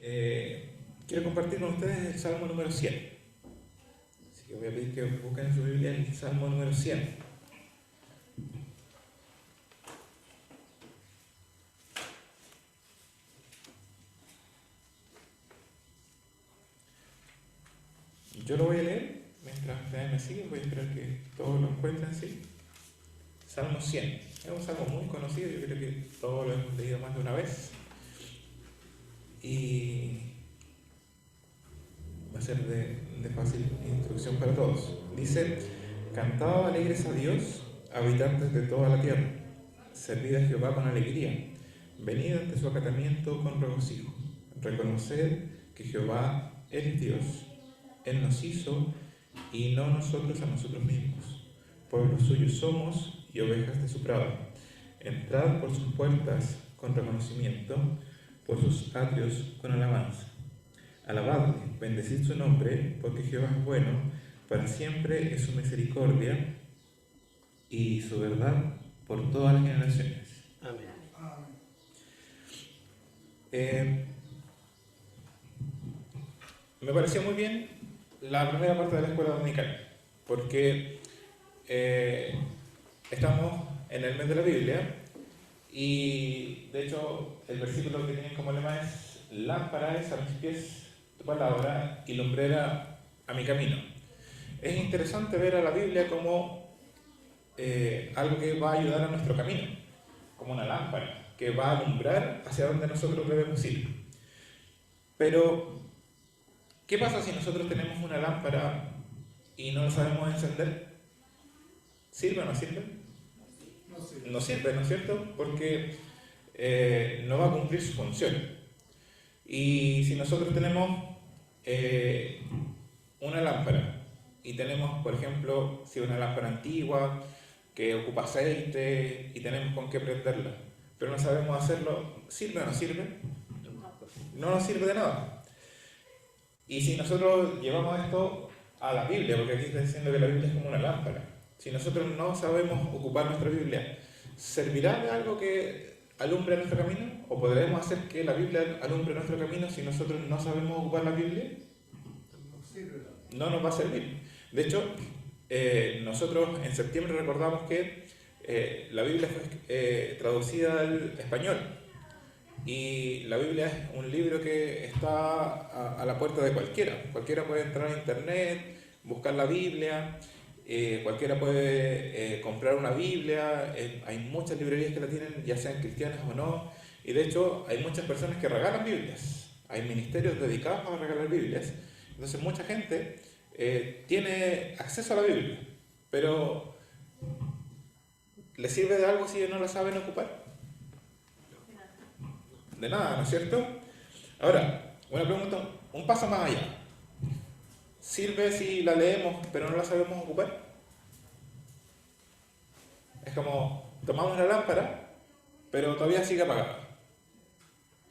Quiero compartir con ustedes el Salmo número 100. Así que voy a pedir que busquen en su Biblia el Salmo número 100. Yo lo voy a leer mientras ustedes me siguen. Voy a esperar que todos lo encuentren, ¿sí? Salmo 100. Es un salmo muy conocido, yo creo que todos lo hemos leído más de una vez. Y va a ser de fácil instrucción para todos. Dice: cantad alegres a Dios, habitantes de toda la tierra. Servid a Jehová con alegría. Venid ante su acatamiento con regocijo. Reconoced que Jehová es Dios. Él nos hizo y no nosotros a nosotros mismos. Pueblo suyo somos y ovejas de su prado. Entrad por sus puertas con reconocimiento, por sus atrios con alabanza. Alabadle, bendecid su nombre, porque Jehová es bueno, para siempre es su misericordia y su verdad por todas las generaciones. Amén. Me pareció muy bien la primera parte de la escuela dominical, porque estamos en el mes de la Biblia y de hecho el versículo que tienen como lema es: lámpara es a mis pies tu palabra y lumbrera a mi camino. Es interesante ver a la Biblia como algo que va a ayudar a nuestro camino, como una lámpara que va a alumbrar hacia donde nosotros debemos ir. Pero, ¿qué pasa si nosotros tenemos una lámpara y no la sabemos encender? ¿Sirve o no sirve? No sirve, ¿no es cierto? Porque no va a cumplir su función. Y si nosotros tenemos una lámpara y tenemos, por ejemplo, si una lámpara antigua que ocupa aceite y tenemos con qué prenderla, pero no sabemos hacerlo, ¿sirve o no sirve? No nos sirve de nada. Y si nosotros llevamos esto a la Biblia, porque aquí está diciendo que la Biblia es como una lámpara, si nosotros no sabemos ocupar nuestra Biblia, ¿servirá de algo que alumbre nuestro camino? ¿O podremos hacer que la Biblia alumbre nuestro camino si nosotros no sabemos ocupar la Biblia? No nos va a servir. De hecho, nosotros en septiembre recordamos que la Biblia fue traducida al español. Y la Biblia es un libro que está a la puerta de cualquiera. Cualquiera puede entrar a internet, buscar la Biblia, cualquiera puede comprar una Biblia. Hay muchas librerías que la tienen, ya sean cristianas o no. Y de hecho hay muchas personas que regalan Biblias. Hay ministerios dedicados a regalar Biblias. Entonces mucha gente tiene acceso a la Biblia. Pero ¿le sirve de algo si no la saben ocupar? De nada, ¿no es cierto? Ahora, una pregunta, un paso más allá. ¿Sirve si la leemos pero no la sabemos ocupar? Es como, tomamos la lámpara, pero todavía sigue apagada.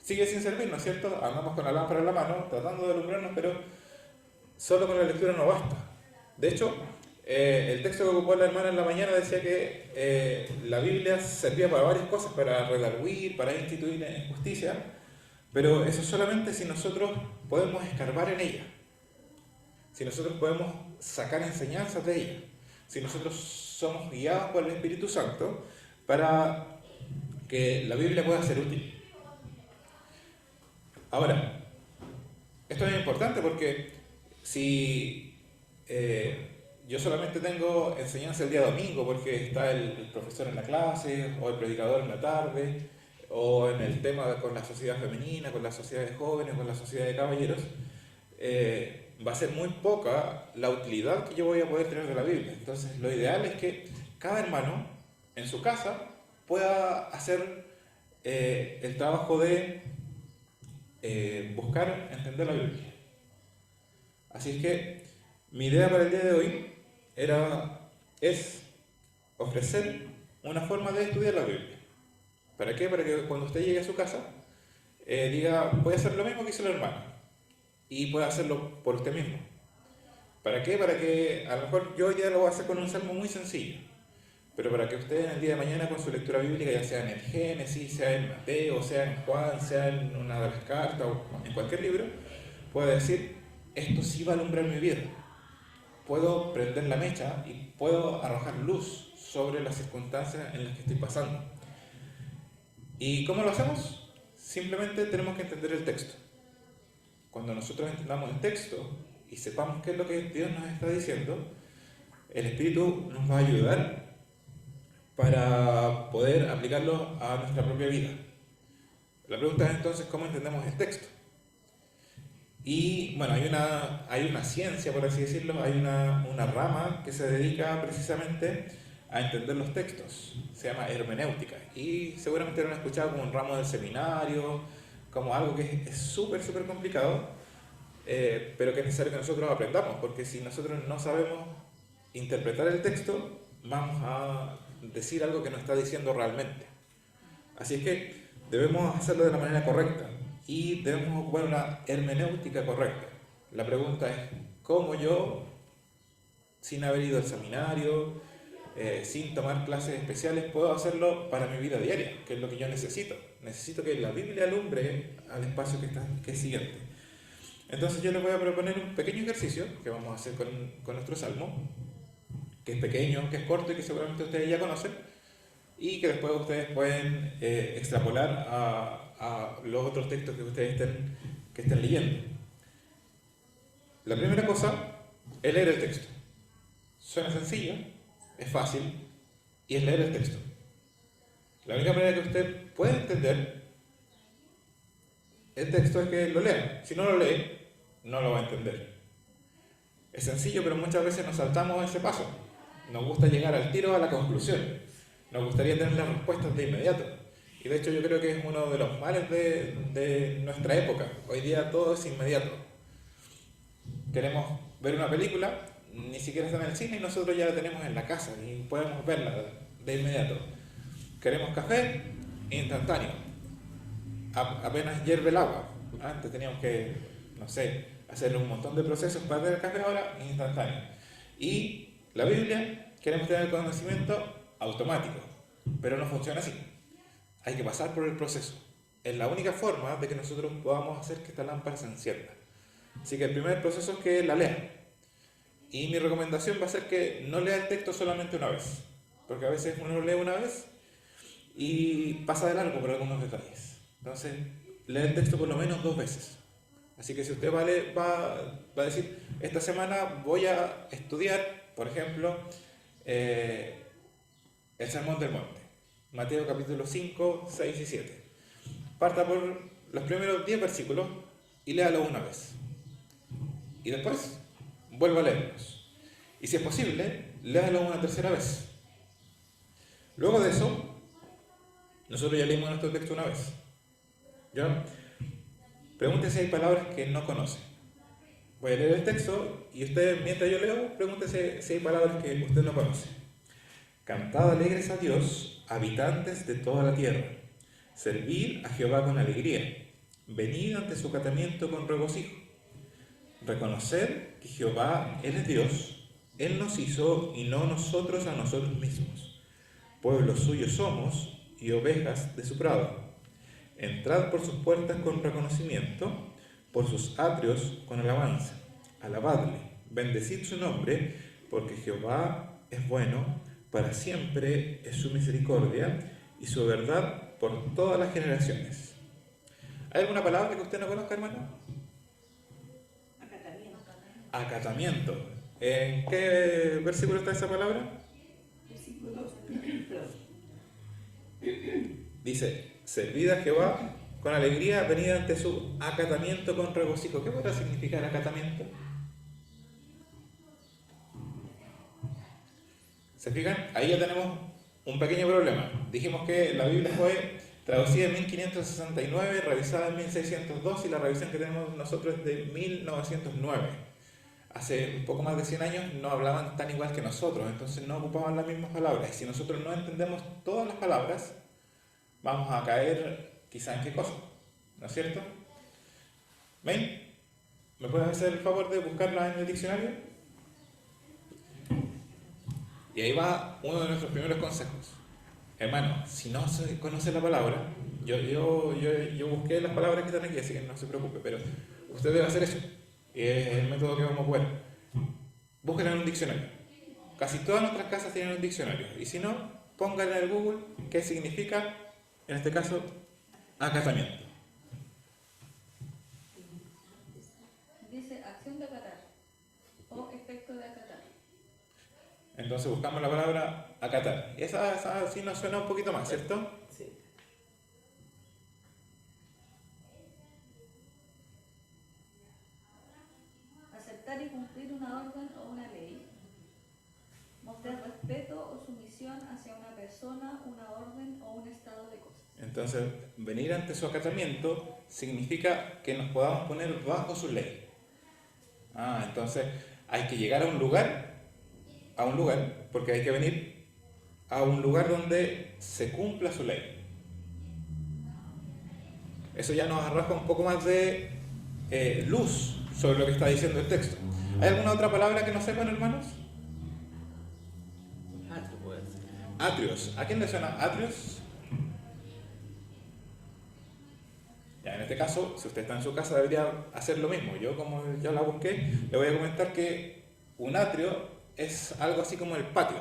Sigue sin servir, ¿no es cierto? Andamos con la lámpara en la mano, tratando de alumbrarnos, pero solo con la lectura no basta. De hecho, el texto que ocupó la hermana en la mañana decía que la Biblia servía para varias cosas, para redarguir, para instituir justicia, pero eso solamente si nosotros podemos escarbar en ella, si nosotros podemos sacar enseñanzas de ella, si nosotros somos guiados por el Espíritu Santo para que la Biblia pueda ser útil. Ahora, esto es importante porque si yo solamente tengo enseñanza el día domingo porque está el profesor en la clase, o el predicador en la tarde, o en el tema con la sociedad femenina, con la sociedad de jóvenes, con la sociedad de caballeros, va a ser muy poca la utilidad que yo voy a poder tener de la Biblia. Entonces, lo ideal es que cada hermano en su casa pueda hacer el trabajo de buscar entender la Biblia. Así es que mi idea para el día de hoy es ofrecer una forma de estudiar la Biblia. ¿Para qué? Para que cuando usted llegue a su casa diga, voy a hacer lo mismo que hizo la hermana y pueda hacerlo por usted mismo. ¿Para qué? Para que a lo mejor yo hoy día lo voy a hacer con un salmo muy sencillo, pero para que usted en el día de mañana con su lectura bíblica, ya sea en el Génesis, sea en Mateo, sea en Juan, sea en una de las cartas o en cualquier libro, pueda decir, esto sí va a alumbrar mi vida. Puedo prender la mecha y puedo arrojar luz sobre las circunstancias en las que estoy pasando. ¿Y cómo lo hacemos? Simplemente tenemos que entender el texto. Cuando nosotros entendamos el texto y sepamos qué es lo que Dios nos está diciendo, el Espíritu nos va a ayudar para poder aplicarlo a nuestra propia vida. La pregunta es entonces cómo entendemos el texto. Y bueno, hay una ciencia, por así decirlo, hay una rama que se dedica precisamente a entender los textos. Se llama hermenéutica. Y seguramente lo han escuchado como un ramo del seminario, como algo que es súper, súper complicado, pero que es necesario que nosotros aprendamos, porque si nosotros no sabemos interpretar el texto, vamos a decir algo que no está diciendo realmente. Así es que debemos hacerlo de la manera correcta y debemos ocupar una hermenéutica correcta. La pregunta es, ¿cómo yo, sin haber ido al seminario, sin tomar clases especiales, puedo hacerlo para mi vida diaria? Que es lo que yo necesito. Necesito que la Biblia alumbre al espacio que es siguiente. Entonces yo les voy a proponer un pequeño ejercicio que vamos a hacer con nuestro salmo, que es pequeño, que es corto y que seguramente ustedes ya conocen, y que después ustedes pueden extrapolar a los otros textos que ustedes estén leyendo. La primera cosa es leer el texto. Suena sencillo, es fácil, y es leer el texto. La única manera que usted puede entender el texto es que lo lea. Si no lo lee, no lo va a entender. Es sencillo, pero muchas veces nos saltamos ese paso. Nos gusta llegar al tiro a la conclusión. Nos gustaría tener las respuestas de inmediato. Y de hecho yo creo que es uno de los males de nuestra época. Hoy día todo es inmediato. Queremos ver una película, ni siquiera está en el cine y nosotros ya la tenemos en la casa y podemos verla de inmediato. Queremos café, instantáneo. Apenas hierve el agua. Antes teníamos que, no sé, hacer un montón de procesos para tener café, ahora instantáneo. Y la Biblia, queremos tener el conocimiento automático, pero no funciona así. Hay que pasar por el proceso. Es la única forma de que nosotros podamos hacer que esta lámpara se encienda. Así que el primer proceso es que la lea. Y mi recomendación va a ser que no lea el texto solamente una vez, porque a veces uno lo lee una vez y pasa de largo por algunos detalles. Entonces, lee el texto por lo menos 2 veces. Así que si usted va a decir, esta semana voy a estudiar, por ejemplo, el Sermón del Monte, Mateo capítulo 5, 6 y 7. Parta por los primeros 10 versículos y léalo una vez. Y después, vuelva a leerlos. Y si es posible, léalo una tercera vez. Luego de eso, nosotros ya leímos nuestro texto una vez. ¿Ya? Pregúntese si hay palabras que no conoce. Voy a leer el texto y usted, mientras yo leo, pregúntese si hay palabras que usted no conoce. Cantad alegres a Dios, habitantes de toda la tierra. Servid a Jehová con alegría. Venid ante su acatamiento con regocijo. Reconocer que Jehová, Él es Dios, Él nos hizo y no nosotros a nosotros mismos. Pueblo suyo somos y ovejas de su prado. Entrad por sus puertas con reconocimiento, por sus atrios con alabanza. Alabadle, bendecid su nombre, porque Jehová es bueno, para siempre es su misericordia y su verdad por todas las generaciones. ¿Hay alguna palabra que usted no conozca, hermano? Acatamiento. ¿En qué versículo está esa palabra? Versículo 2. Dice, servid a Jehová con alegría, venid ante su acatamiento con regocijo. ¿Qué podrá significar acatamiento? ¿Se fijan? Ahí ya tenemos un pequeño problema. Dijimos que la Biblia fue traducida en 1569, revisada en 1602 y la revisión que tenemos nosotros es de 1909. Hace un poco más de 100 años no hablaban tan igual que nosotros, entonces no ocupaban las mismas palabras. Y si nosotros no entendemos todas las palabras, vamos a caer quizá en qué cosa, ¿no es cierto? ¿Ven? ¿Me puedes hacer el favor de buscarla en el diccionario? Y ahí va uno de nuestros primeros consejos. Hermano, si no se conoce la palabra, yo busqué las palabras que están aquí, así que no se preocupe, pero usted debe hacer eso. Y es el método que vamos a poder. Búsquela en un diccionario. Casi todas nuestras casas tienen un diccionario. Y si no, póngale en Google qué significa, en este caso, acatamiento. Dice acción de acatar o efecto de acatar. Entonces buscamos la palabra acatar. Esa sí nos suena un poquito más, ¿cierto? Sí. Aceptar y cumplir una orden o una ley. Mostrar respeto o sumisión hacia una persona, una orden o un estado de cosas. Entonces, venir ante su acatamiento significa que nos podamos poner bajo su ley. Entonces hay que llegar a un lugar, porque hay que venir a un lugar donde se cumpla su ley. Eso ya nos arroja un poco más de luz sobre lo que está diciendo el texto. ¿Hay alguna otra palabra que no sepan, hermanos? Atrio puede ser. Atrios. ¿A quién le suena atrios? Ya, en este caso, si usted está en su casa, debería hacer lo mismo. Yo, como ya la busqué, le voy a comentar que un atrio es algo así como el patio.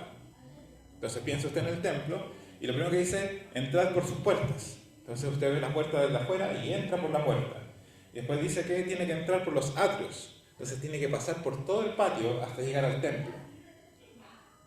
Entonces piensa usted en el templo y lo primero que dice, entrar por sus puertas. Entonces usted ve la puerta desde afuera y entra por la puerta. Y después dice que tiene que entrar por los atrios. Entonces tiene que pasar por todo el patio hasta llegar al templo.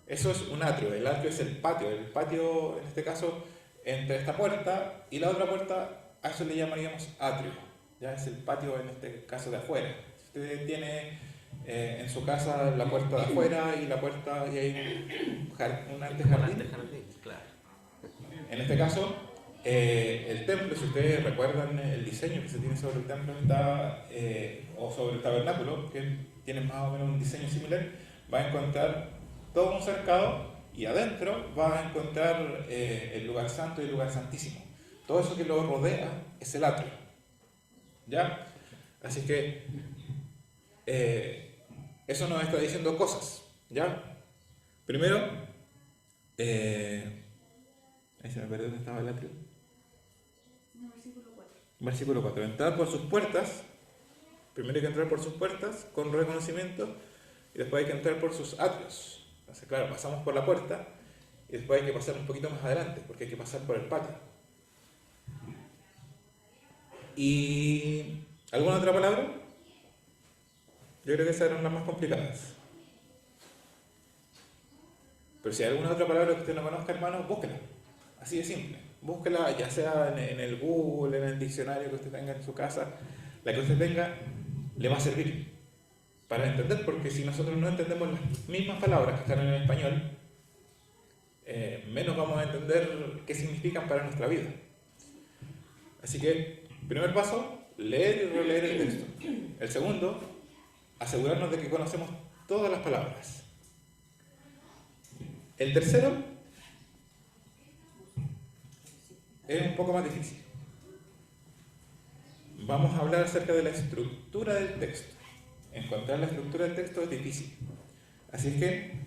Eso es un atrio. El atrio es el patio. El patio, en este caso, entre esta puerta y la otra puerta, a eso le llamaríamos atrio. Ya es el patio, en este caso, de afuera. Si usted tiene en su casa la puerta de afuera y la puerta y hay un antejardín. Claro. En este caso, el templo, si ustedes recuerdan el diseño que se tiene sobre el templo o sobre el tabernáculo, que tiene más o menos un diseño similar, va a encontrar todo un cercado y adentro va a encontrar el lugar santo y el lugar santísimo. Todo eso que lo rodea es el atrio. ¿Ya? Así que eso nos está diciendo cosas. ¿Ya? Primero, ahí se me perdió dónde estaba el atrio. No, versículo 4. Versículo 4. Entrar por sus puertas. Primero hay que entrar por sus puertas con reconocimiento y después hay que entrar por sus atrios. Entonces, claro, pasamos por la puerta y después hay que pasar un poquito más adelante porque hay que pasar por el patio. ¿Y alguna otra palabra? Yo creo que esas eran las más complicadas. Pero si hay alguna otra palabra que usted no conozca, hermano, búsquela. Así de simple. Búsquela ya sea en el Google, en el diccionario que usted tenga en su casa. La que usted tenga le va a servir para entender, porque si nosotros no entendemos las mismas palabras que están en el español, menos vamos a entender qué significan para nuestra vida. Así que, primer paso, leer y releer el texto. El segundo, asegurarnos de que conocemos todas las palabras. El tercero es un poco más difícil. Vamos a hablar acerca de la estructura del texto. Encontrar la estructura del texto es difícil. Así que,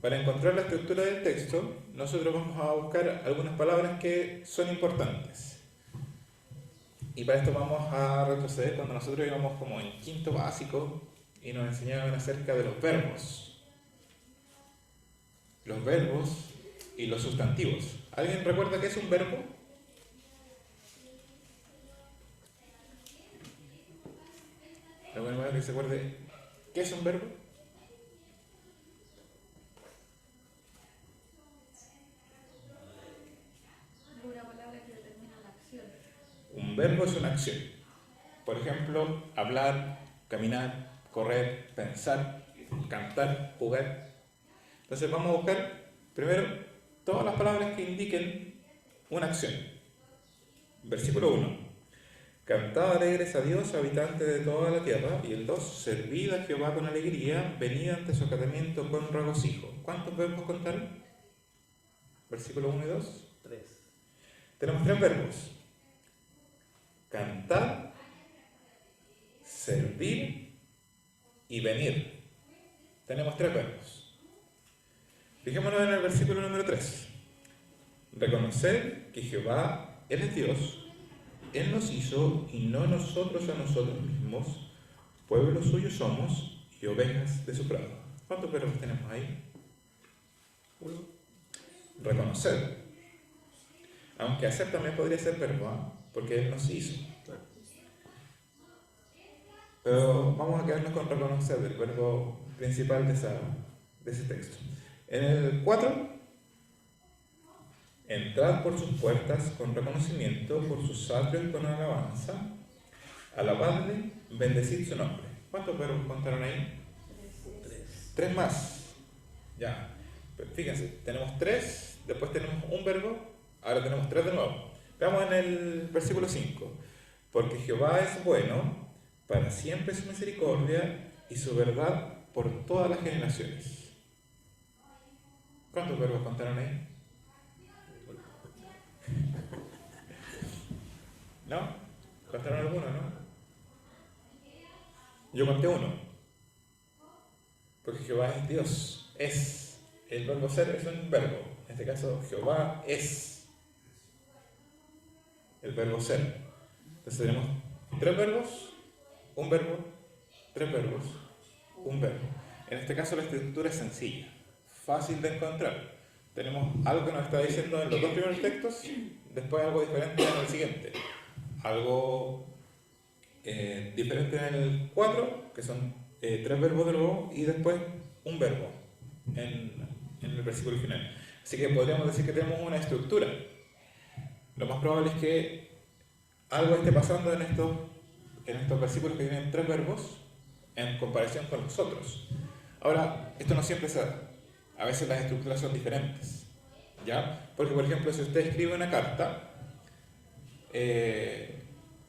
para encontrar la estructura del texto, nosotros vamos a buscar algunas palabras que son importantes. Y para esto vamos a retroceder cuando nosotros íbamos como en quinto básico y nos enseñaban acerca de los verbos. Los verbos y los sustantivos. ¿Alguien recuerda qué es un verbo? ¿Alguna manera que se acuerde qué es un verbo? Una palabra que determina una acción. Un verbo es una acción. Por ejemplo, hablar, caminar, correr, pensar, cantar, jugar. Entonces vamos a buscar primero todas las palabras que indiquen una acción. Versículo 1. Cantad alegres a Dios, habitantes de toda la tierra. Y el 2. Servid a Jehová con alegría, venid ante su acatamiento con regocijo. ¿Cuántos verbos contaron? Versículo 1 y 2. 3. Tenemos 3 verbos. Cantar, servir y venir. Tenemos 3 verbos. Fijémonos en el versículo número 3. Reconocer que Jehová, Él es Dios, Él nos hizo y no nosotros a nosotros mismos, pueblo suyo somos y ovejas de su prado. ¿Cuántos verbos tenemos ahí? Uno. Reconocer. Aunque hacer también podría ser verbo, ¿ah? Porque Él nos hizo. Claro. Pero vamos a quedarnos con reconocer, el verbo principal de ese texto. En el 4, entrad por sus puertas con reconocimiento, por sus atrios con alabanza, alabadle, bendecid su nombre. ¿Cuántos verbos contaron ahí? 3 más. Ya. Fíjense, tenemos 3, después tenemos un verbo, ahora tenemos 3 de nuevo. Veamos en el versículo 5. Porque Jehová es bueno, para siempre su misericordia y su verdad por todas las generaciones. ¿Cuántos verbos contaron ahí? ¿No? ¿Contaron alguno, no? Yo conté uno. Porque Jehová es Dios. Es. El verbo ser es un verbo. En este caso, Jehová es. El verbo ser. Entonces tenemos 3 verbos, un verbo, 3 verbos, un verbo. En este caso la estructura es sencilla, fácil de encontrar. Tenemos algo que nos está diciendo en los 2 primeros textos, después algo diferente en el siguiente. Algo diferente en el 4, que son 3 verbos de nuevo, y después un verbo en el versículo final. Así que podríamos decir que tenemos una estructura. Lo más probable es que algo esté pasando en estos versículos que tienen 3 verbos en comparación con los otros. Ahora, esto no siempre se da. A veces las estructuras son diferentes. ¿Ya? Porque, por ejemplo, si usted escribe una carta,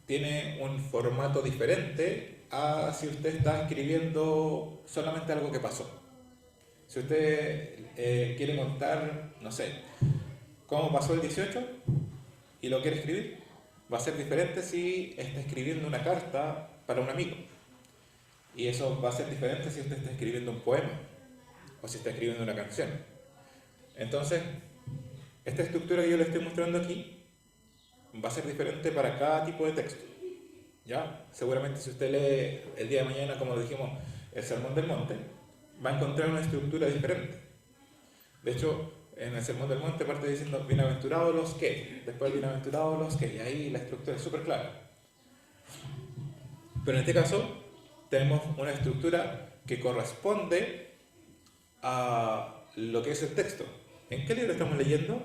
tiene un formato diferente a si usted está escribiendo solamente algo que pasó. Si usted quiere contar, no sé, cómo pasó el 18 y lo quiere escribir, va a ser diferente si está escribiendo una carta para un amigo. Y eso va a ser diferente si usted está escribiendo un poema o si está escribiendo una canción. Entonces, esta estructura que yo le estoy mostrando aquí va a ser diferente para cada tipo de texto. ¿Ya? Seguramente si usted lee el día de mañana, como dijimos, el Sermón del Monte, va a encontrar una estructura diferente. De hecho, en el Sermón del Monte parte diciendo bienaventurados los que, después bienaventurados los que, y ahí la estructura es súper clara. Pero en este caso tenemos una estructura que corresponde a lo que es el texto. ¿En qué libro estamos leyendo?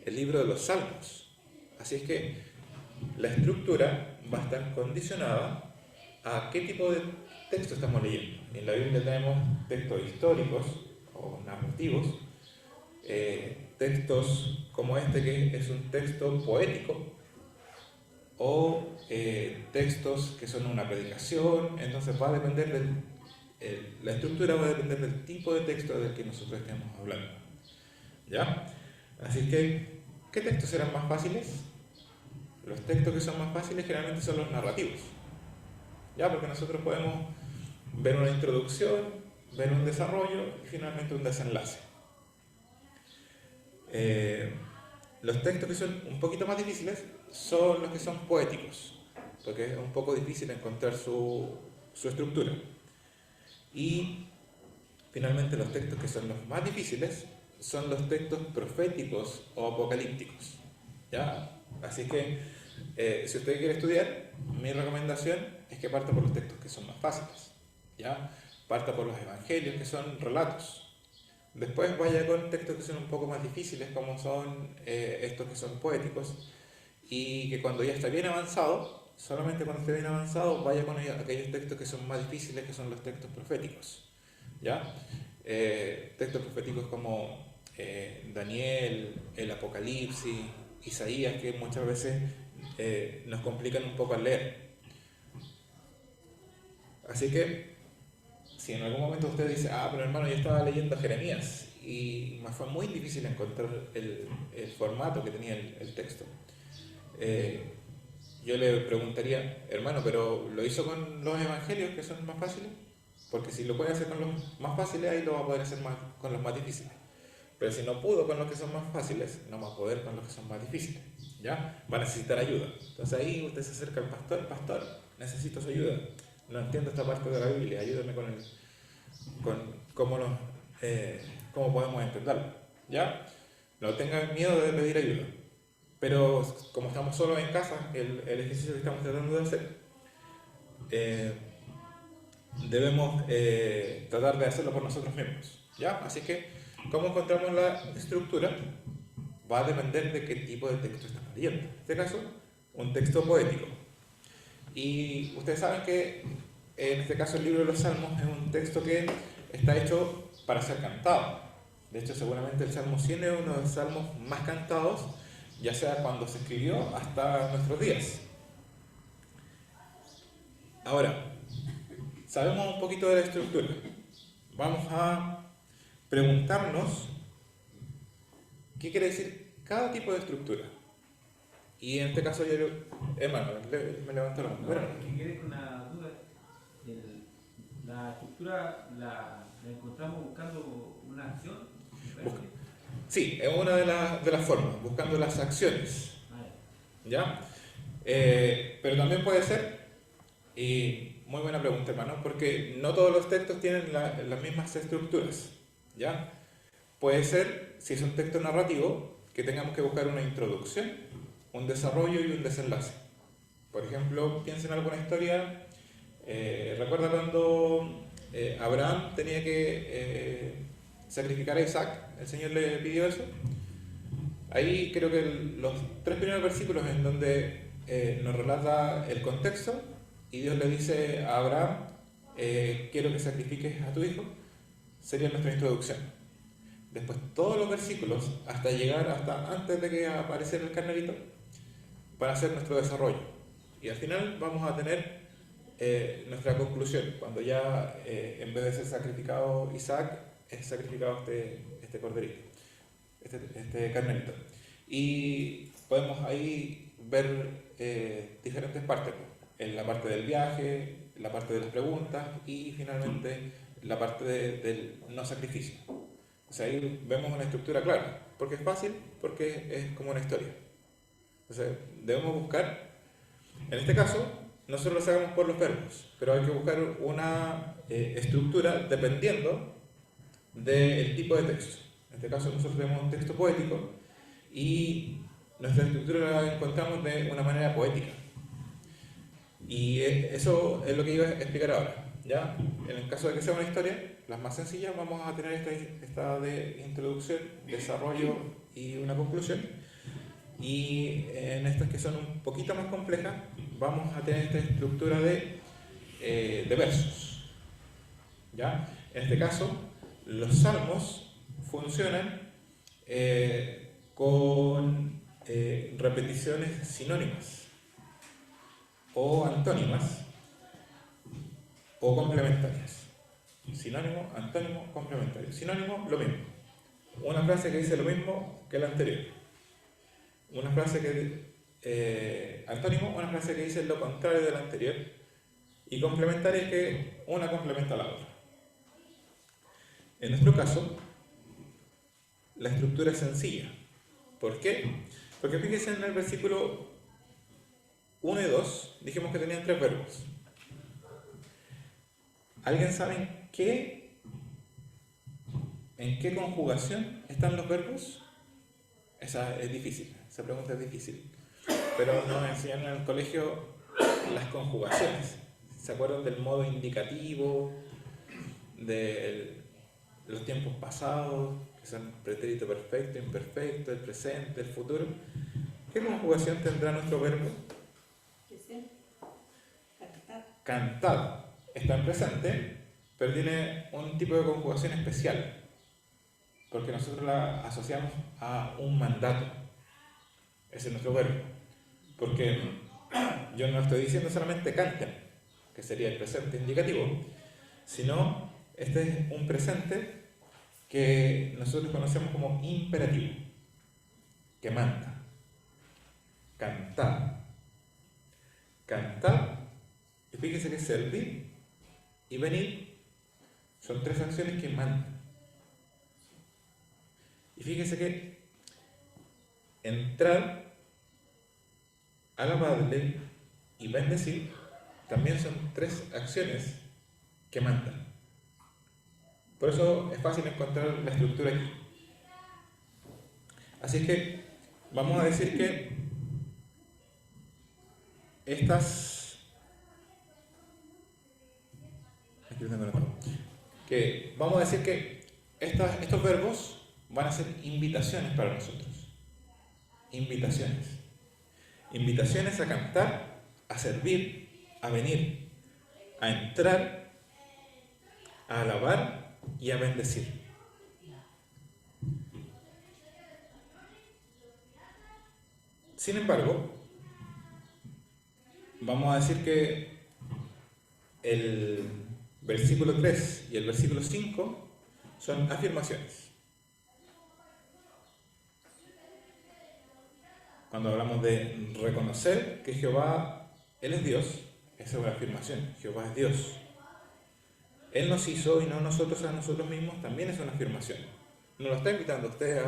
El libro de los Salmos. Así es que la estructura va a estar condicionada a qué tipo de texto estamos leyendo. En la Biblia tenemos textos históricos o narrativos, textos como este que es un texto poético, o textos que son una predicación. Entonces va a depender la estructura va a depender del tipo de texto del que nosotros estemos hablando. ¿Ya? Así que, ¿qué textos serán más fáciles? Los textos que son más fáciles generalmente son los narrativos. ¿Ya? Porque nosotros podemos ver una introducción, ver un desarrollo y finalmente un desenlace. Los textos que son un poquito más difíciles son los que son poéticos, porque es un poco difícil encontrar su estructura. Y finalmente los textos que son los más difíciles son los textos proféticos o apocalípticos. ¿Ya? Así que si usted quiere estudiar, mi recomendación es que parta por los textos que son más fáciles. ¿Ya? Parta por los evangelios, que son relatos. Después vaya con textos que son un poco más difíciles, como son estos que son poéticos, y que cuando ya está bien avanzado, solamente cuando esté bien avanzado, vaya con aquellos textos que son más difíciles, que son los textos proféticos. ¿Ya? Textos proféticos como Daniel, el Apocalipsis, Isaías, que muchas veces nos complican un poco al leer. Así que si en algún momento usted dice, pero hermano, yo estaba leyendo Jeremías y me fue muy difícil encontrar el formato que tenía el texto, yo le preguntaría, hermano, ¿pero lo hizo con los evangelios que son más fáciles? Porque si lo puede hacer con los más fáciles, ahí lo va a poder hacer con los más difíciles. Pero si no pudo con los que son más fáciles, no va a poder con los que son más difíciles. ¿Ya? Va a necesitar ayuda. Entonces ahí usted se acerca al pastor, pastor, necesito su ayuda. No entiendo esta parte de la Biblia, ayúdame con cómo, cómo podemos entenderlo. ¿Ya? No tengan miedo de pedir ayuda. Pero como estamos solos en casa, el ejercicio que estamos tratando de hacer, debemos tratar de hacerlo por nosotros mismos. ¿Ya? Así que, ¿cómo encontramos la estructura? Va a depender de qué tipo de texto estamos leyendo. En este caso, un texto poético. Y ustedes saben que en este caso el libro de los Salmos es un texto que está hecho para ser cantado. De hecho, seguramente el Salmo 100 es uno de los salmos más cantados, ya sea cuando se escribió hasta nuestros días. Ahora, sabemos un poquito de la estructura. Vamos a preguntarnos qué quiere decir cada tipo de estructura. Y en este caso, Emanuel, me levantó la mano. No, es que quedé con una duda. La estructura la encontramos buscando una acción. Sí, es una de las formas, buscando las acciones. ¿Ya? Pero también puede ser, y muy buena pregunta, hermano, porque no todos los textos tienen las mismas estructuras. ¿Ya? Puede ser, si es un texto narrativo, que tengamos que buscar una introducción, un desarrollo y un desenlace. Por ejemplo, piensen en alguna historia. ¿Recuerda cuando Abraham tenía que sacrificar a Isaac? El Señor le pidió eso. Ahí creo que los 3 primeros versículos en donde nos relata el contexto y Dios le dice a Abraham, quiero que sacrifiques a tu hijo, sería nuestra introducción. Después todos los versículos hasta llegar hasta antes de que apareciera el carnerito van a ser nuestro desarrollo. Y al final vamos a tener nuestra conclusión, cuando ya en vez de ser sacrificado Isaac, es sacrificado este corderito, este carnerito. Y podemos ahí ver diferentes partes, en la parte del viaje, la parte de las preguntas y finalmente la parte del no sacrificio. O sea, ahí vemos una estructura clara. ¿Por qué es fácil? Porque es como una historia. O sea, debemos buscar, en este caso, nosotros lo sacamos por los verbos, pero hay que buscar una estructura dependiendo del tipo de texto. En este caso nosotros tenemos un texto poético y nuestra estructura la encontramos de una manera poética. Y eso es lo que iba a explicar ahora. ¿Ya? En el caso de que sea una historia, las más sencillas vamos a tener esta de introducción, desarrollo y una conclusión. Y en estas que son un poquito más complejas, vamos a tener esta estructura de versos. ¿Ya? En este caso, los salmos funcionan con repeticiones sinónimas o antónimas o complementarias. Sinónimo, antónimo, complementario. Sinónimo, lo mismo. Una frase que dice lo mismo que la anterior. Una frase que antónimo, una frase que dice lo contrario de la anterior. Y complementaria es que una complementa a la otra. En nuestro caso, la estructura es sencilla. ¿Por qué? Porque fíjense en el versículo 1 y 2, dijimos que tenían 3 verbos. ¿Alguien sabe en qué conjugación están los verbos? Esa es difícil, esa pregunta es difícil. Pero nos enseñan en el colegio las conjugaciones. ¿Se acuerdan del modo indicativo, de los tiempos pasados, que son pretérito perfecto, imperfecto, el presente, el futuro? ¿Qué conjugación tendrá nuestro verbo? Presente. Cantar. Cantar. Está en presente, pero tiene un tipo de conjugación especial, porque nosotros la asociamos a un mandato. Ese es nuestro verbo. Porque yo no estoy diciendo solamente canten, que sería el presente indicativo, sino este es un presente que nosotros conocemos como imperativo, que manda. Cantar. Cantar, y fíjense que servir y venir Son 3 acciones que mandan. Y fíjense que entrar, alabarle y bendecir también son 3 acciones que mandan. Por eso es fácil encontrar la estructura aquí. Así que vamos a decir que vamos a decir que estos verbos van a ser invitaciones para nosotros. Invitaciones. Invitaciones a cantar, a servir, a venir, a entrar, a alabar y a bendecir. Sin embargo, vamos a decir que el versículo 3 y el versículo 5 son afirmaciones. Cuando hablamos de reconocer que Jehová, Él es Dios, esa es una afirmación. Jehová es Dios. Él nos hizo y no nosotros a nosotros mismos, también es una afirmación. No lo está invitando a usted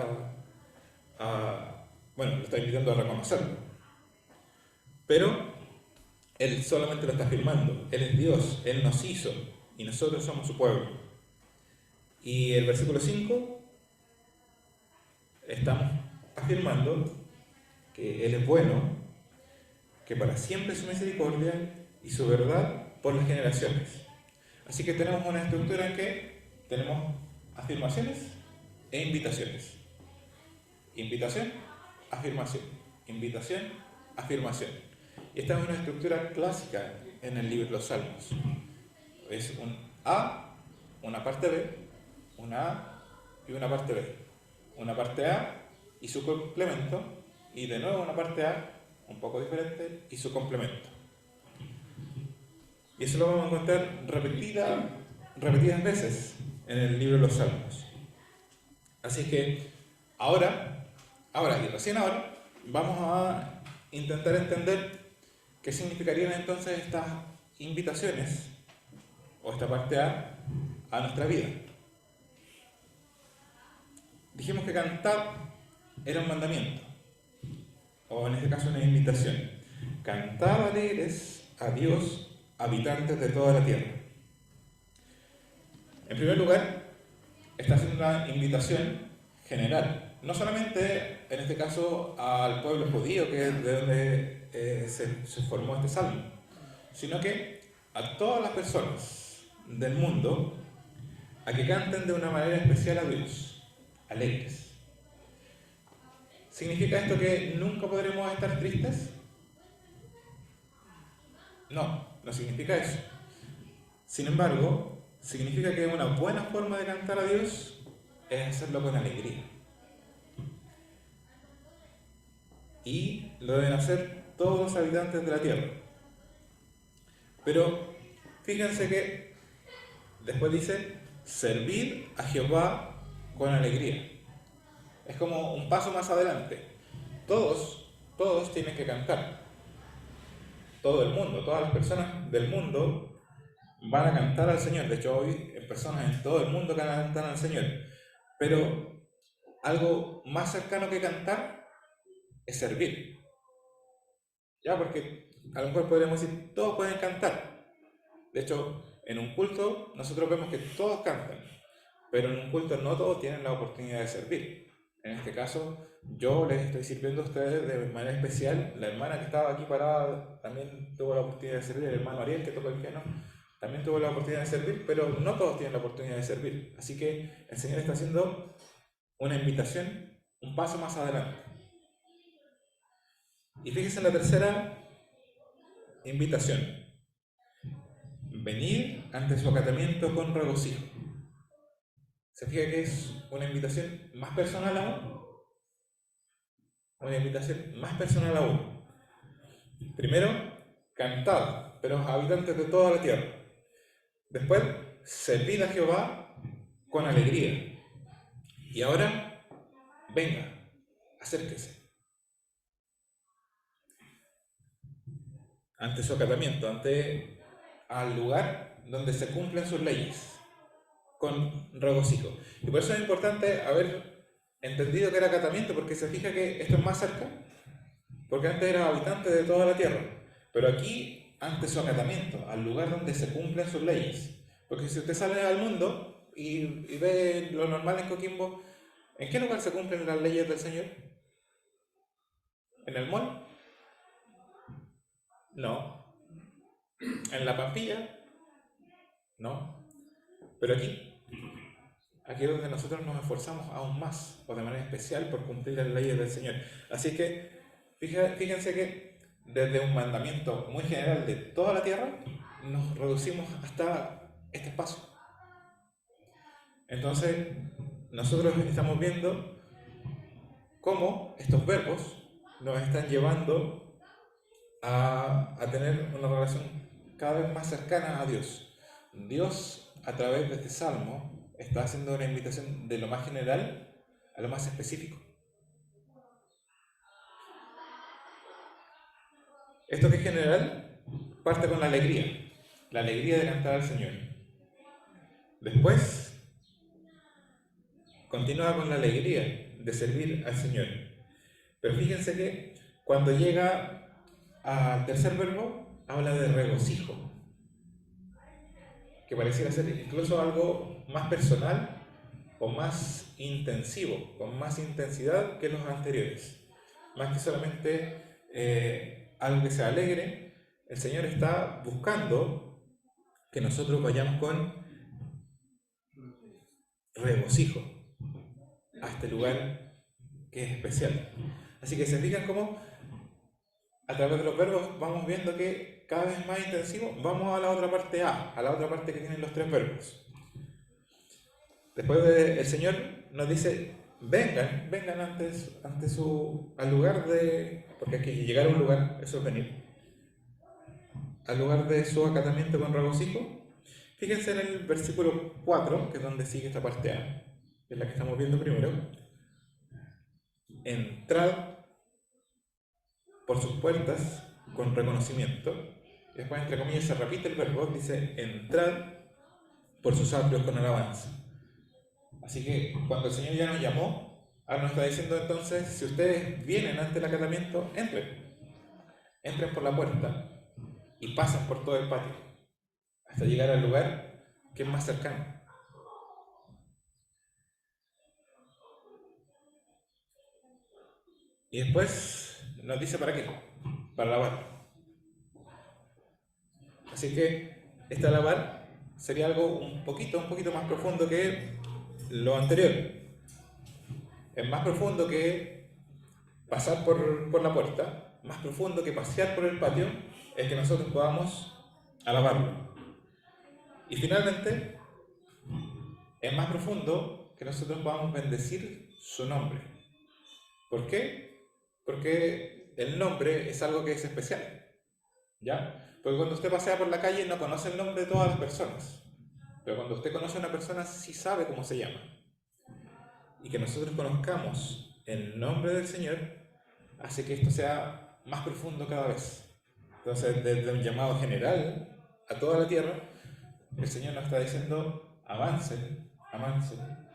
bueno, lo está invitando a reconocerlo. Pero Él solamente lo está afirmando. Él es Dios, Él nos hizo y nosotros somos su pueblo. Y el versículo 5, estamos afirmando que Él es bueno, que para siempre es su misericordia y su verdad por las generaciones. Así que tenemos una estructura en que tenemos afirmaciones e invitaciones. Invitación, afirmación. Invitación, afirmación. Y esta es una estructura clásica en el libro de los Salmos. Es un A, una parte B, una A y una parte B. Una parte A y su complemento, y de nuevo una parte A, un poco diferente, y su complemento. Y eso lo vamos a encontrar repetidas veces en el libro de los Salmos. Así que ahora y recién ahora, vamos a intentar entender qué significarían entonces estas invitaciones, o esta parte A nuestra vida. Dijimos que cantar era un mandamiento, o en este caso una invitación. Cantad alegres a Dios, habitantes de toda la tierra. En primer lugar, está haciendo una invitación general, no solamente en este caso al pueblo judío, que es de donde se formó este salmo, sino que a todas las personas del mundo a que canten de una manera especial a Dios, alegres. ¿Significa esto que nunca podremos estar tristes? No significa eso. Sin embargo, significa que una buena forma de cantar a Dios es hacerlo con alegría. Y lo deben hacer todos los habitantes de la tierra. Pero fíjense que después dice, servir a Jehová con alegría. Es como un paso más adelante. Todos tienen que cantar. Todo el mundo, todas las personas del mundo van a cantar al Señor. De hecho, hoy hay personas en todo el mundo que cantan al Señor. Pero algo más cercano que cantar es servir. Ya, porque a lo mejor podríamos decir, todos pueden cantar. De hecho, en un culto nosotros vemos que todos cantan, pero en un culto no todos tienen la oportunidad de servir. En este caso, yo les estoy sirviendo a ustedes de manera especial. La hermana que estaba aquí parada también tuvo la oportunidad de servir. El hermano Ariel, que toca el piano, también tuvo la oportunidad de servir, pero no todos tienen la oportunidad de servir. Así que el Señor está haciendo una invitación, un paso más adelante. Y fíjense en la tercera invitación. Venir ante su acatamiento con regocijo. ¿Se fija que es una invitación más personal aún? Una invitación más personal aún. Primero, cantad, pero habitantes de toda la tierra. Después, servid a Jehová con alegría. Y ahora, venga, acérquese. Ante su acatamiento, al lugar donde se cumplen sus leyes. con regocijo. Y por eso es importante haber entendido que era acatamiento, porque se fija que esto es más cerca, porque antes era habitante de toda la tierra, pero aquí antes su acatamiento, al lugar donde se cumplen sus leyes. Porque si usted sale al mundo y ve lo normal en Coquimbo, ¿en qué lugar se cumplen las leyes del Señor? ¿En el mall? No. ¿En la Pampilla? No. Pero aquí es donde nosotros nos esforzamos aún más, o de manera especial, por cumplir las leyes del Señor. Así que, fíjense que desde un mandamiento muy general de toda la tierra, nos reducimos hasta este espacio. Entonces, nosotros estamos viendo cómo estos verbos nos están llevando a tener una relación cada vez más cercana a Dios. Dios, a través de este salmo, está haciendo una invitación de lo más general a lo más específico. Esto que es general parte con la alegría de cantar al Señor. Después continúa con la alegría de servir al Señor. Pero fíjense que cuando llega al tercer verbo, habla de regocijo, que pareciera ser incluso algo más personal o más intensivo, con más intensidad que los anteriores. Más que solamente algo que sea alegre, el Señor está buscando que nosotros vayamos con regocijo a este lugar que es especial. Así que se fijan cómo a través de los verbos vamos viendo que cada vez más intensivo. Vamos a la otra parte a la otra parte que tienen los tres verbos. Después el Señor nos dice, vengan al lugar de, porque hay que llegar a un lugar, eso es venir, al lugar de su acatamiento con regocijo. Fíjense en el versículo 4, que es donde sigue esta parte A, que es la que estamos viendo primero. Entrad por sus puertas con reconocimiento. Después, entre comillas, se repite el verbo, dice, entrad por sus atrios con alabanza. Así que cuando el Señor ya nos llamó, ahora nos está diciendo entonces, si ustedes vienen ante el acatamiento, entren por la puerta y pasen por todo el patio hasta llegar al lugar que es más cercano. Y después nos dice para qué, para lavar. Así que este lavar sería algo un poquito más profundo que lo anterior. Es más profundo que pasar por la puerta, más profundo que pasear por el patio, es que nosotros podamos alabarlo. Y finalmente, es más profundo que nosotros podamos bendecir su nombre. ¿Por qué? Porque el nombre es algo que es especial, ¿ya? Porque cuando usted pasea por la calle no conoce el nombre de todas las personas, pero cuando usted conoce a una persona sí sabe cómo se llama. Y que nosotros conozcamos el nombre del Señor hace que esto sea más profundo cada vez. Entonces, desde un llamado general a toda la tierra, el Señor nos está diciendo, avancen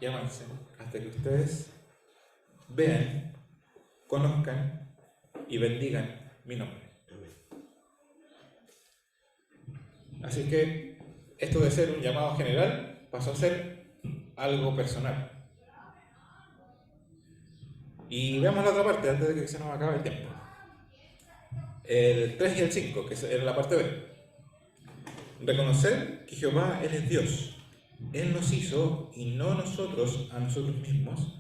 y avancen hasta que ustedes vean, conozcan y bendigan mi nombre. Así que esto de ser un llamado general pasó a ser algo personal. Y veamos la otra parte antes de que se nos acabe el tiempo. El 3 y el 5, que es la parte B. Reconocer que Jehová, Él es Dios. Él nos hizo y no nosotros a nosotros mismos.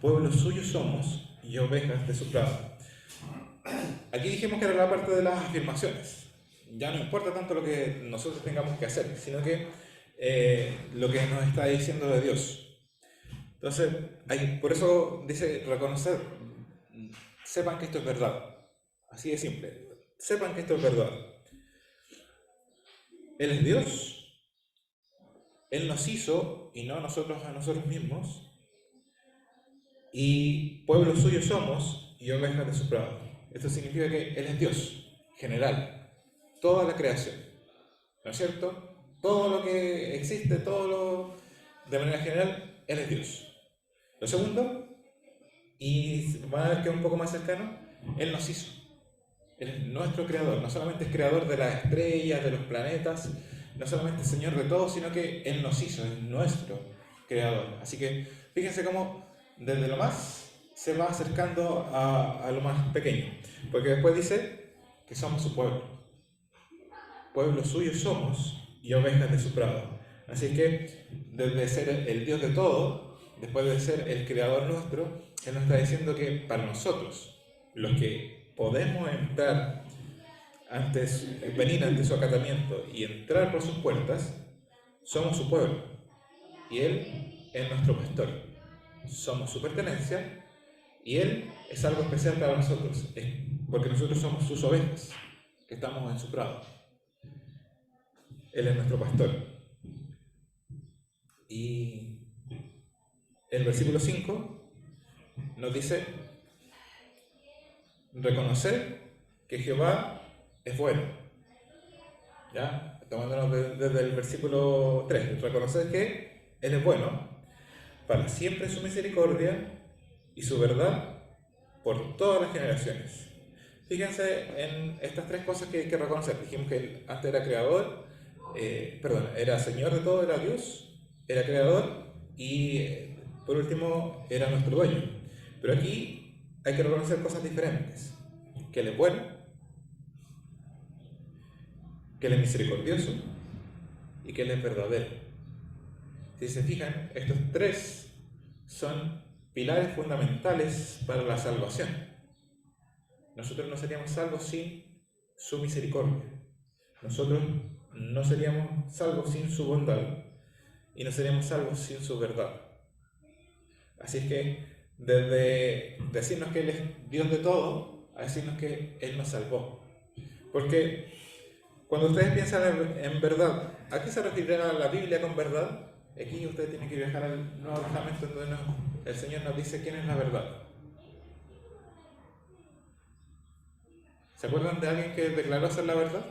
Pueblo suyo somos y ovejas de su prado. Aquí dijimos que era la parte de las afirmaciones. Ya no importa tanto lo que nosotros tengamos que hacer, sino que lo que nos está diciendo de Dios. Entonces, por eso dice reconocer, sepan que esto es verdad. Así de simple. Sepan que esto es verdad. Él es Dios. Él nos hizo y no nosotros a nosotros mismos. Y pueblo suyo somos y ovejas de su prado. Esto significa que Él es Dios, general, toda la creación, ¿no es cierto? Todo lo que existe, todo de manera general, Él es Dios. Lo segundo, y van a ver que es un poco más cercano, Él nos hizo. Él es nuestro creador. No solamente es creador de las estrellas, de los planetas, no solamente es Señor de todo, sino que Él nos hizo, es nuestro creador. Así que fíjense cómo desde lo más se va acercando a lo más pequeño. Porque después dice que somos su pueblo. Pueblo suyo somos y ovejas de su prado. Así que desde ser el Dios de todo, después de ser el creador nuestro, Él nos está diciendo que para nosotros, los que podemos entrar venir ante su acatamiento y entrar por sus puertas, somos su pueblo. Y Él es nuestro pastor. Somos su pertenencia y Él es algo especial para nosotros, porque nosotros somos sus ovejas, que estamos en su prado. Él es nuestro pastor. Y el versículo 5 nos dice: reconocer que Jehová es bueno. ¿Ya? Tomándonos desde el versículo 3. Reconocer que Él es bueno, para siempre su misericordia y su verdad por todas las generaciones. Fíjense en estas tres cosas que hay que reconocer. Dijimos que Él antes era creador, era Señor de todo, era Dios, era creador y por último era nuestro dueño. Pero aquí hay que reconocer cosas diferentes. Que Él es bueno, que Él es misericordioso y que Él es verdadero. Si se fijan, estos tres son pilares fundamentales para la salvación. Nosotros no seríamos salvos sin su misericordia. Nosotros no seríamos salvos sin su bondad y no seríamos salvos sin su verdad. Así es que desde decirnos que Él es Dios de todo a decirnos que Él nos salvó. Porque cuando ustedes piensan en verdad, ¿a qué se referirá la Biblia con verdad? Aquí ustedes tienen que viajar al Nuevo Testamento donde el Señor nos dice quién es la verdad. ¿Se acuerdan de alguien que declaró ser la verdad?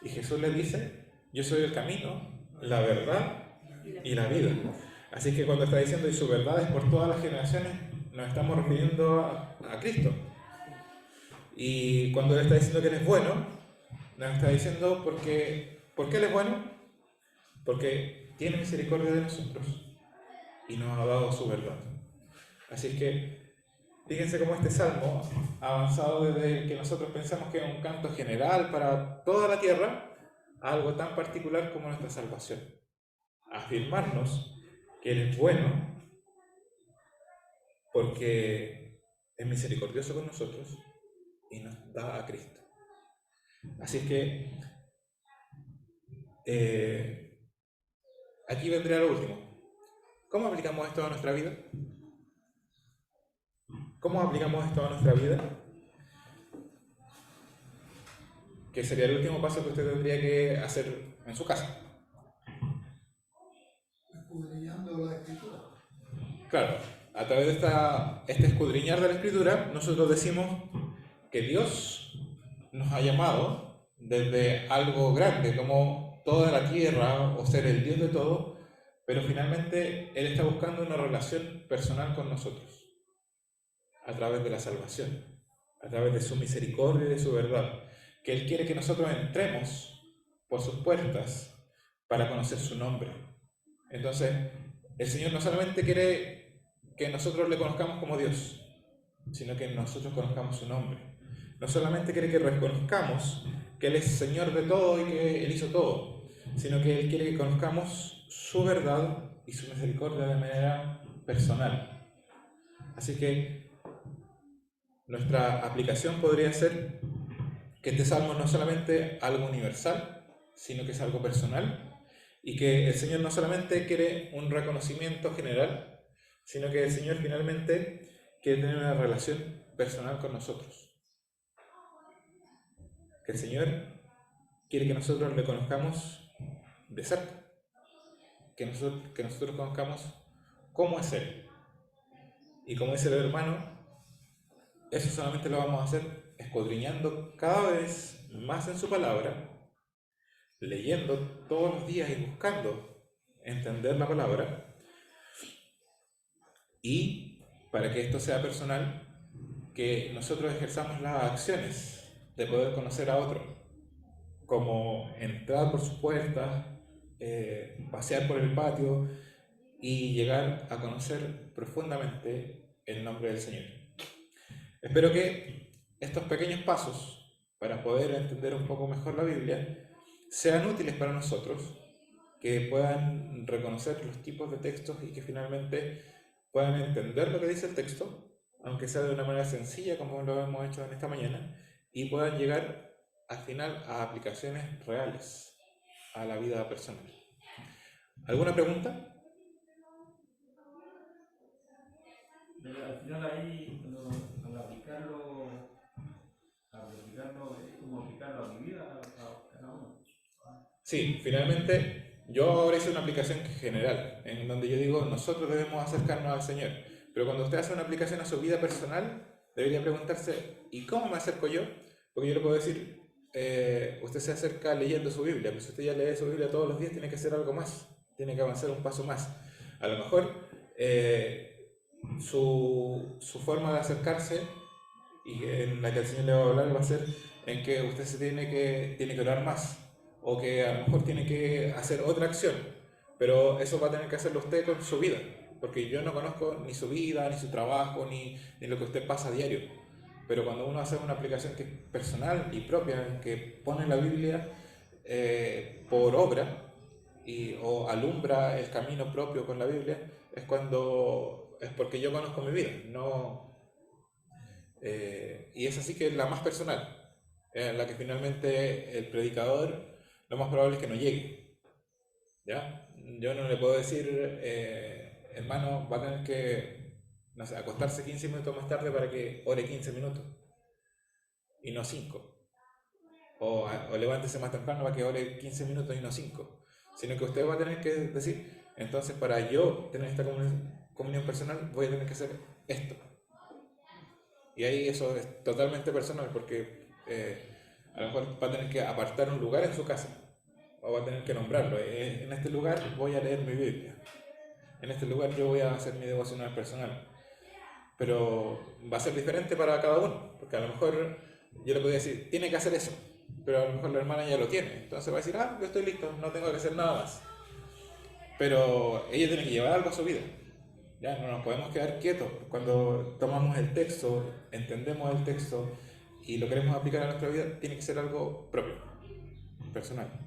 Y Jesús le dice: yo soy el camino, la verdad y la vida. Así que cuando está diciendo y su verdad es por todas las generaciones, nos estamos refiriendo a Cristo. Y cuando Él está diciendo que Él es bueno, nos está diciendo ¿por qué Él es bueno? Porque tiene misericordia de nosotros y nos ha dado su verdad. Así es que fíjense cómo este salmo ha avanzado desde que nosotros pensamos que es un canto general para toda la tierra a algo tan particular como nuestra salvación. Afirmarnos que Él es bueno porque es misericordioso con nosotros y nos da a Cristo. Así es que aquí vendría lo último. ¿Cómo aplicamos esto a nuestra vida? ¿Cómo aplicamos esto a nuestra vida? Que sería el último paso que usted tendría que hacer en su casa. Escudriñando la Escritura. Claro, a través de este escudriñar de la Escritura, nosotros decimos que Dios nos ha llamado desde algo grande, como toda la tierra o ser el Dios de todo, pero finalmente Él está buscando una relación personal con nosotros, a través de la salvación, a través de su misericordia y de su verdad, que Él quiere que nosotros entremos por sus puertas para conocer su nombre. Entonces, el Señor no solamente quiere que nosotros le conozcamos como Dios, sino que nosotros conozcamos su nombre. No solamente quiere que reconozcamos que Él es Señor de todo y que Él hizo todo, sino que Él quiere que conozcamos su verdad y su misericordia de manera personal. Así que nuestra aplicación podría ser que este salmo no es solamente algo universal, sino que es algo personal, y que el Señor no solamente quiere un reconocimiento general, sino que el Señor finalmente quiere tener una relación personal con nosotros. Que el Señor quiere que nosotros le conozcamos de cerca, que nosotros conozcamos cómo es Él. Y como dice el hermano, eso solamente lo vamos a hacer escudriñando cada vez más en su palabra, leyendo todos los días y buscando entender la palabra, y para que esto sea personal, que nosotros ejerzamos las acciones de poder conocer a otro, como entrar por sus puertas, pasear por el patio y llegar a conocer profundamente el nombre del Señor. Espero que estos pequeños pasos para poder entender un poco mejor la Biblia sean útiles para nosotros, que puedan reconocer los tipos de textos y que finalmente puedan entender lo que dice el texto, aunque sea de una manera sencilla como lo hemos hecho en esta mañana, y puedan llegar al final a aplicaciones reales a la vida personal. ¿Alguna pregunta? Al final ahí, al aplicarlo, es como aplicarlo a mi vida, a cada uno. Sí, finalmente yo ahora hice una aplicación general, en donde yo digo, nosotros debemos acercarnos al Señor. Pero cuando usted hace una aplicación a su vida personal, debería preguntarse, ¿y cómo me acerco yo? Porque yo le puedo decir, usted se acerca leyendo su Biblia, pero si usted ya lee su Biblia todos los días, tiene que hacer algo más, tiene que avanzar un paso más. A lo mejor su forma de acercarse, y en la que el Señor le va a hablar, va a ser en que usted tiene que orar más, o que a lo mejor tiene que hacer otra acción, pero eso va a tener que hacerlo usted con su vida, porque yo no conozco ni su vida, ni su trabajo, ni lo que usted pasa a diario. Pero cuando uno hace una aplicación que es personal y propia, que pone la Biblia por obra o alumbra el camino propio con la Biblia, es porque yo conozco mi vida, no, y es así que es la más personal, la que finalmente el predicador lo más probable es que no llegue, ¿ya? Yo no le puedo decir, hermano, va a tener que, no sé, acostarse 15 minutos más tarde para que ore 15 minutos y no 5. O levántese más temprano para que ore 15 minutos y no 5. Sino que usted va a tener que decir, entonces para yo tener esta comunión personal voy a tener que hacer esto. Y ahí eso es totalmente personal, porque a lo mejor va a tener que apartar un lugar en su casa, o va a tener que nombrarlo. En este lugar voy a leer mi Biblia, en este lugar yo voy a hacer mi devocional personal. Pero va a ser diferente para cada uno, porque a lo mejor yo le podría decir, tiene que hacer eso, pero a lo mejor la hermana ya lo tiene, entonces va a decir, yo estoy listo, no tengo que hacer nada más. Pero ella tiene que llevar algo a su vida. Ya no nos podemos quedar quietos cuando tomamos el texto, entendemos el texto y lo queremos aplicar a nuestra vida, tiene que ser algo propio, personal.